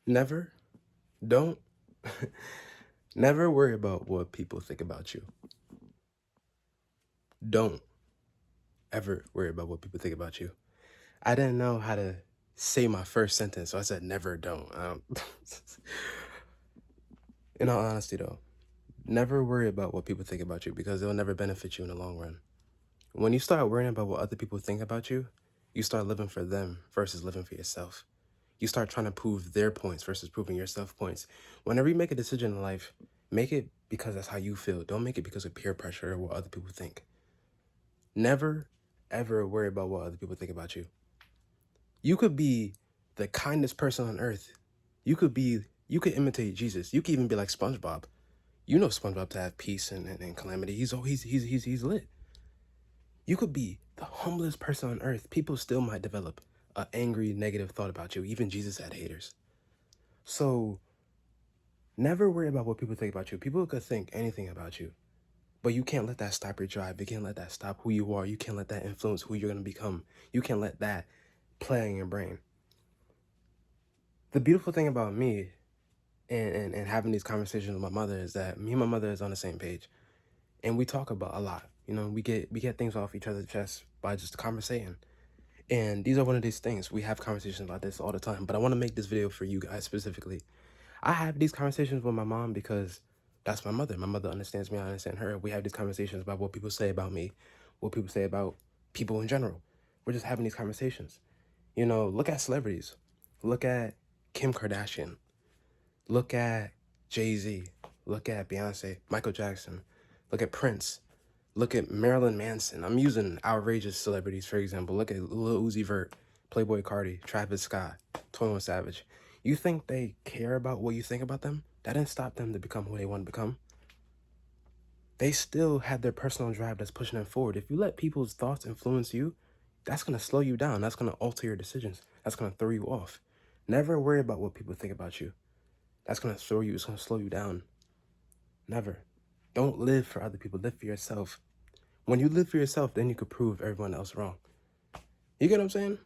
Never, don't, never worry about what people think about you. Don't ever worry about what people think about you. I didn't know how to say my first sentence, so I said never, don't. In all honesty, though, never worry about what people think about you because it'll never benefit you in the long run. When you start worrying about what other people think about you, you start living for them versus living for yourself. You start trying to prove their points versus proving yourself points. Whenever you make a decision in life, make it because that's how you feel. Don't make it because of peer pressure or what other people think. Never, ever worry about what other people think about you. You could be the kindest person on earth. You could imitate Jesus. You could even be like SpongeBob. You know SpongeBob to have peace and calamity. He's lit. You could be the humblest person on earth. People still might develop an angry, negative thought about you. Even Jesus had haters. So never worry about what people think about you. People could think anything about you, but you can't let that stop your drive. You can't let that stop who you are. You can't let that influence who you're going to become. You can't let that play in your brain. The beautiful thing about me and having these conversations with my mother is that me and my mother is on the same page. And we talk about a lot. You know, we get things off each other's chest by just conversating. And these are one of these things. We have conversations about this all the time. But I want to make this video for you guys specifically. I have these conversations with my mom because that's my mother. My mother understands me, I understand her. We have these conversations about what people say about me, what people say about people in general. We're just having these conversations. You know, look at celebrities. Look at Kim Kardashian. Look at Jay-Z. Look at Beyonce, Michael Jackson. Look at Prince. Look at Marilyn Manson. I'm using outrageous celebrities, for example. Look at Lil Uzi Vert, Playboy Cardi, Travis Scott, 21 Savage. You think they care about what you think about them? That didn't stop them to become who they want to become. They still have their personal drive that's pushing them forward. If you let people's thoughts influence you, that's going to slow you down. That's going to alter your decisions. That's going to throw you off. Never worry about what people think about you. That's going to throw you, it's going to slow you down. Never. Don't live for other people. Live for yourself. When you live for yourself, then you could prove everyone else wrong. You get what I'm saying?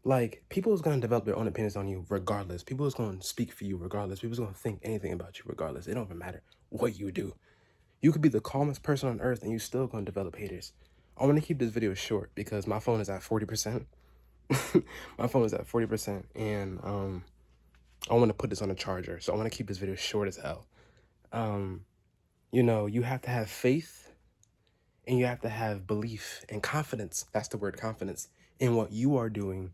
Like, people is going to develop their own opinions on you regardless. People is going to speak for you regardless. People is going to think anything about you regardless. It don't even matter what you do. You could be the calmest person on earth and you still going to develop haters. I want to keep this video short because my phone is at 40%. My phone is at 40% and I want to put this on a charger. So I want to keep this video short as hell. You know, you have to have faith and you have to have belief and confidence. That's the word, confidence, in what you are doing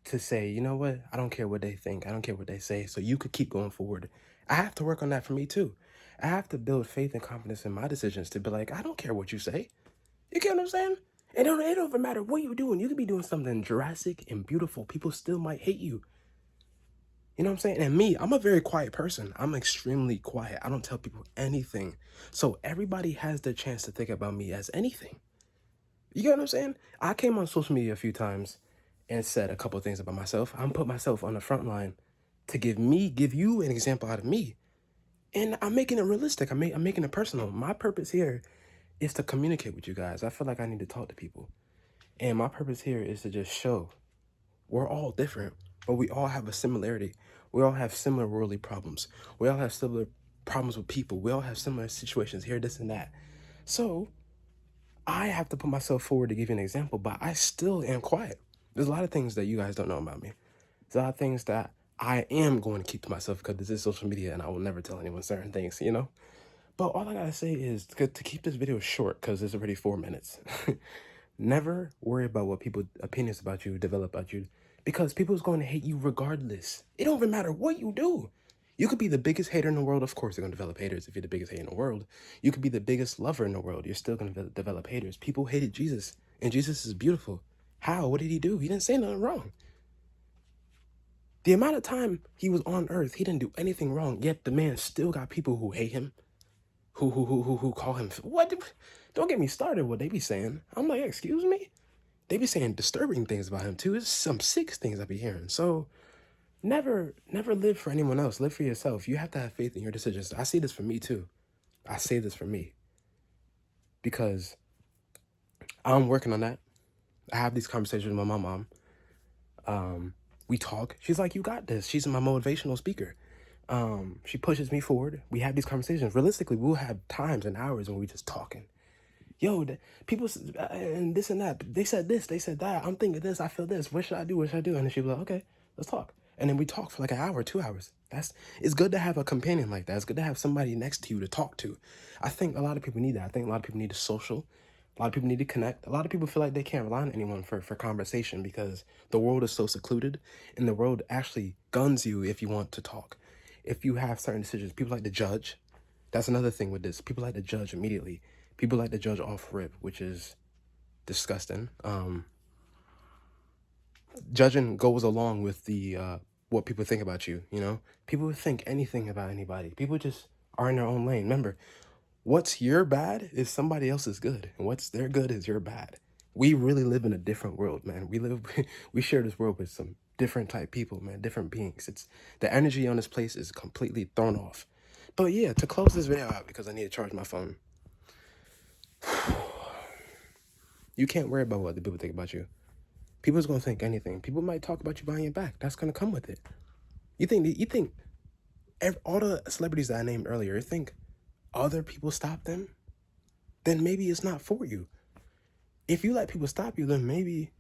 to say, you know what, I don't care what they think. I don't care what they say. So you could keep going forward. I have to work on that for me too. I have to build faith and confidence in my decisions to be like, I don't care what you say. You get what I'm saying? It don't even matter what you're doing. You could be doing something drastic and beautiful. People still might hate you. You know what I'm saying? And me, I'm a very quiet person. I'm extremely quiet. I don't tell people anything. So everybody has the chance to think about me as anything. You get what I'm saying? I came on social media a few times and said a couple of things about myself. I'm put myself on the front line to give you an example out of me. And I'm making it realistic. I'm making it personal. My purpose here is to communicate with you guys. I feel like I need to talk to people. And my purpose here is to just show we're all different, but we all have a similarity. We all have similar worldly problems. We all have similar problems with people. We all have similar situations here, this and that. So I have to put myself forward to give you an example, but I still am quiet. There's a lot of things that you guys don't know about me. There's a lot of things that I am going to keep to myself because this is social media and I will never tell anyone certain things, you know? But all I gotta say is to keep this video short because it's already 4 minutes. Never worry about what people opinions about you develop about you because people's going to hate you regardless. It don't even matter what you do. You could be the biggest hater in the world. Of course, they're going to develop haters if you're the biggest hater in the world. You could be the biggest lover in the world. You're still going to develop haters. People hated Jesus, and Jesus is beautiful. How? What did he do? He didn't say nothing wrong. The amount of time he was on earth, he didn't do anything wrong, yet the man still got people who hate him, who call him, what? Don't get me started what they be saying. I'm like, excuse me? They be saying disturbing things about him too. It's some sick things I be hearing. So never live for anyone else. Live for yourself. You have to have faith in your decisions. I see this for me too. I say this for me because I'm working on that. I have these conversations with my mom. We talk. She's like, you got this. She's my motivational speaker. She pushes me forward. We have these conversations. Realistically, we'll have times and hours when we just talking. Yo, people and this and that. They said this. They said that. I'm thinking this. I feel this. What should I do? What should I do? And then she was like, okay, let's talk. And then we talk for like an hour, 2 hours. It's good to have a companion like that. It's good to have somebody next to you to talk to. I think a lot of people need that. I think a lot of people need to social. A lot of people need to connect. A lot of people feel like they can't rely on anyone for conversation because the world is so secluded and the world actually guns you if you want to talk. If you have certain decisions, people like to judge. That's another thing with this. People like to judge immediately. People like to judge off rip, which is disgusting. Judging goes along with the what people think about you, you know? People think anything about anybody. People just are in their own lane. Remember, what's your bad is somebody else's good, and what's their good is your bad. We really live in a different world, man. We share this world with some different type people, man, different beings. It's the energy on this place is completely thrown off. But yeah, to close this video out because I need to charge my phone. You can't worry about what the people think about you. People's gonna think anything. People might talk about you behind your back. That's gonna come with it. You think all the celebrities that I named earlier, you think other people stop them? Then maybe it's not for you. If you let people stop you, then maybe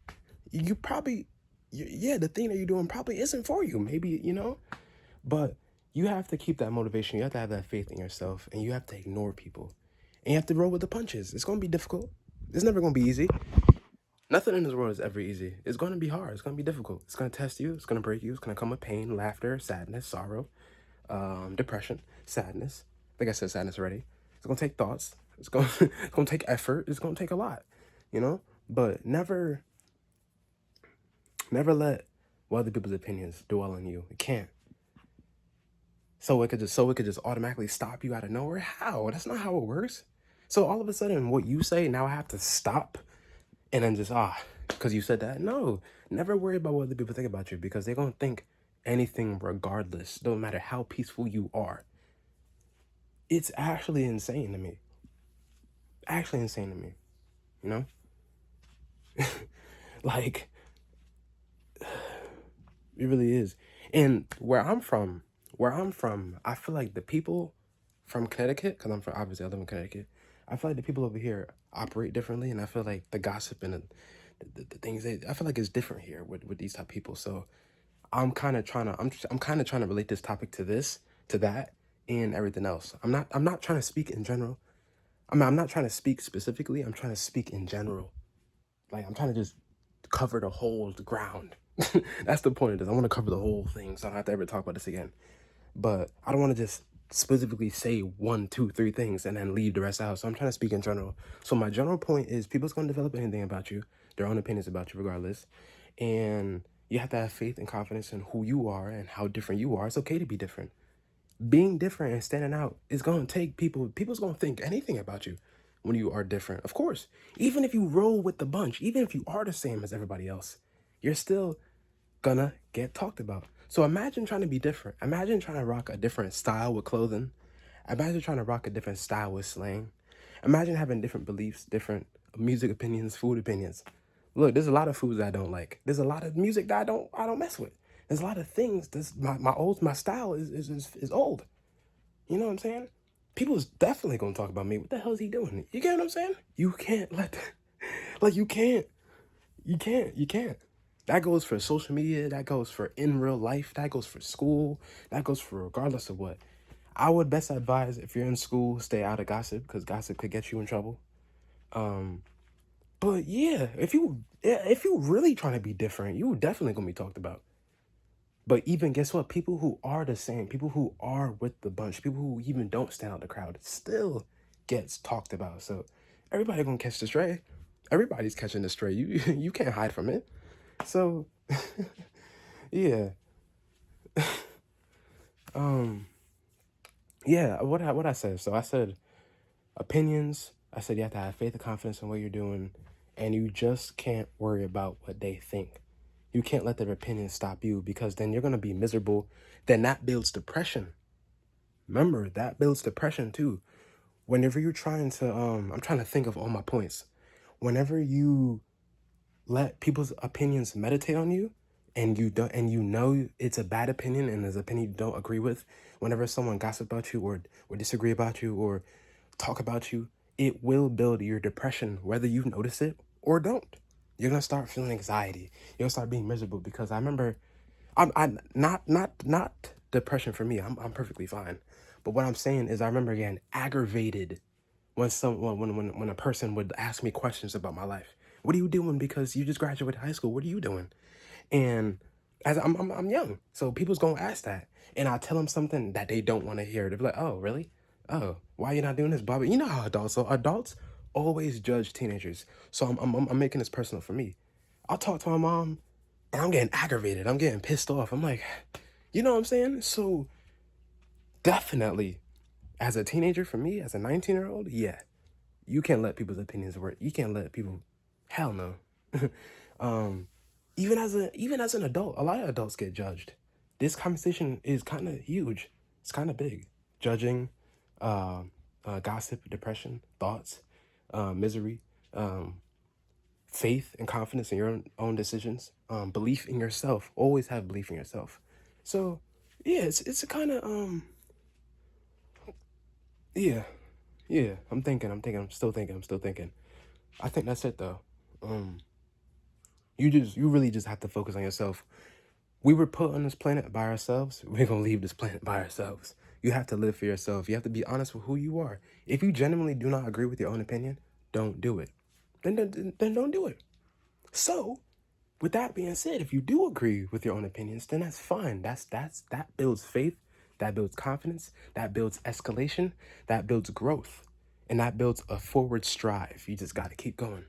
you probably, yeah, the thing that you're doing probably isn't for you. Maybe, you know, but you have to keep that motivation. You have to have that faith in yourself, and you have to ignore people, and you have to roll with the punches. It's gonna be difficult. It's never gonna be easy. Nothing in this world is ever easy. It's gonna be hard. It's gonna be difficult. It's gonna test you. It's gonna break you. It's gonna come with pain, laughter, sadness, sorrow, depression, sadness. I think I said sadness already. It's gonna take thoughts. It's gonna take effort. It's gonna take a lot, you know. But never let other people's opinions dwell on you. It can't. So it could just automatically stop you out of nowhere. How? That's not how it works. So all of a sudden, what you say now I have to stop, and then just because you said that. No, never worry about what other people think about you because they're gonna think anything regardless. Don't matter how peaceful you are. It's actually insane to me. Actually insane to me. You know? Like, it really is. And where I'm from, I feel like the people from Connecticut, because obviously I live in Connecticut, I feel like the people over here operate differently, and I feel like the gossip and the things I feel like it's different here with these type of people. So I'm kind of trying to relate this topic to that, and everything else. I'm not trying to speak in general. I'm not trying to speak specifically. I'm trying to speak in general. Like I'm trying to just cover the whole ground. That's the point of this. I want to cover the whole thing, so I don't have to ever talk about this again. But I don't want to just specifically say 1, 2, 3 things and then leave the rest out. So I'm trying to speak in general. So my general point is people's going to develop anything about you, their own opinions about you regardless. And you have to have faith and confidence in who you are and how different you are. It's okay to be different. Being different and standing out is going to take people's going to think anything about you when you are different. Of course, even if you roll with the bunch, even if you are the same as everybody else, you're still gonna get talked about. So imagine trying to be different. Imagine trying to rock a different style with clothing. Imagine trying to rock a different style with slang. Imagine having different beliefs, different music opinions, food opinions. Look, there's a lot of foods I don't like. There's a lot of music that I don't mess with. There's a lot of things. My style is old. You know what I'm saying? People's definitely gonna talk about me. What the hell is he doing? You get what I'm saying? You can't let that, like you can't. That goes for social media, that goes for in real life, that goes for school, that goes for regardless of what. I would best advise if you're in school, stay out of gossip because gossip could get you in trouble. But yeah, if you really trying to be different, you definitely gonna be talked about. But even guess what? People who are the same, people who are with the bunch, people who even don't stand out the crowd, still gets talked about. So everybody gonna catch the stray. Everybody's catching the stray. You can't hide from it. So yeah. Yeah, what I said. So I said opinions. I said you have to have faith and confidence in what you're doing, and you just can't worry about what they think. You can't let their opinions stop you because then you're gonna be miserable. Then that builds depression. Remember, that builds depression too. Whenever you're trying to I'm trying to think of all my points. Whenever you let people's opinions meditate on you and you don't, and you know it's a bad opinion and there's an opinion you don't agree with, whenever someone gossip about you or disagree about you or talk about you, it will build your depression, whether you notice it or don't. You're gonna start feeling anxiety. You're gonna start being miserable because I remember, I'm not depression for me. I'm perfectly fine. But what I'm saying is I remember getting aggravated when when a person would ask me questions about my life. What are you doing? Because you just graduated high school. What are you doing? And as I'm young, so people's gonna ask that, and I tell them something that they don't want to hear. They're like, "Oh, really? Oh, why you not doing this, Bobby?" You know how adults are. Adults always judge teenagers. So I'm making this personal for me. I'll talk to my mom, and I'm getting aggravated. I'm getting pissed off. I'm like, you know what I'm saying? So definitely, as a teenager, for me, as a 19-year-old, yeah, you can't let people's opinions work. You can't let people, hell no. um, even as an adult, a lot of adults get judged. This conversation is kind of huge. It's kind of big. Judging, uh, gossip, depression, thoughts, misery, um, faith and confidence in your own decisions, belief in yourself. Always have belief in yourself. So, yeah, it's a kind of yeah, yeah. I'm still thinking. I think that's it though. Um, you really just have to focus on yourself. We were put on this planet by ourselves. We're gonna leave this planet by ourselves. You have to live for yourself. You have to be honest with who you are. If you genuinely do not agree with your own opinion, don't do it. Then don't do it. So, with that being said, if you do agree with your own opinions, then that's fine. That builds faith, that builds confidence, that builds escalation, that builds growth, and that builds a forward strive. You just got to keep going.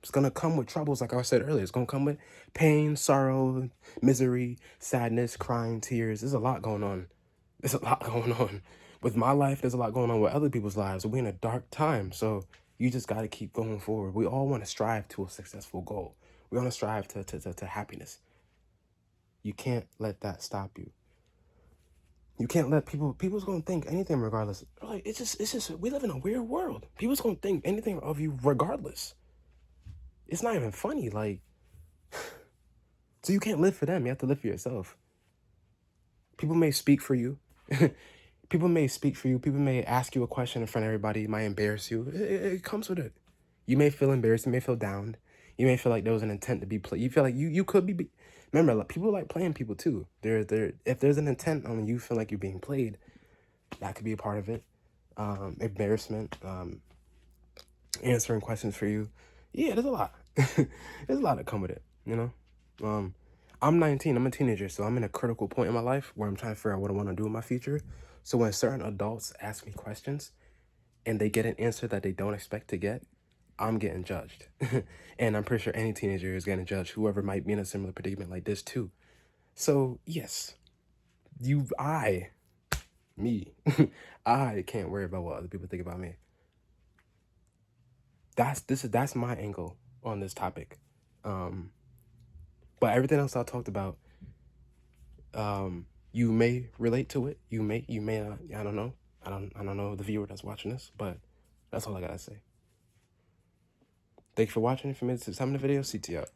It's going to come with troubles, like I said earlier. It's going to come with pain, sorrow, misery, sadness, crying, tears. There's a lot going on. There's a lot going on with my life. There's a lot going on with other people's lives. We're in a dark time. So you just got to keep going forward. We all want to strive to a successful goal. We want to strive to happiness. You can't let that stop you. You can't let people's gonna think anything regardless. Like it's just we live in a weird world. People's gonna think anything of you regardless. It's not even funny. Like, so you can't live for them. You have to live for yourself. People may speak for you. People may speak for you. People may ask you a question in front of everybody. It might embarrass you. It comes with it. You may feel embarrassed. You may feel down. You may feel like there was an intent to be played. You feel like you could be. Remember, like, people like playing people too. If there's an intent on you feel like you're being played, that could be a part of it. Embarrassment. Answering questions for you. Yeah, there's a lot. There's a lot that come with it. You know. I'm 19. I'm a teenager, so I'm in a critical point in my life where I'm trying to figure out what I want to do in my future. So when certain adults ask me questions and they get an answer that they don't expect to get, I'm getting judged. And I'm pretty sure any teenager is getting judged, whoever might be in a similar predicament like this too. So yes, me, I can't worry about what other people think about me. That's my angle on this topic. But everything else I talked about, you may relate to it. You may not. I don't know. I don't know the viewer that's watching this, but that's all I gotta say. Thank you for watching. If you made it to the time of the video, CT out.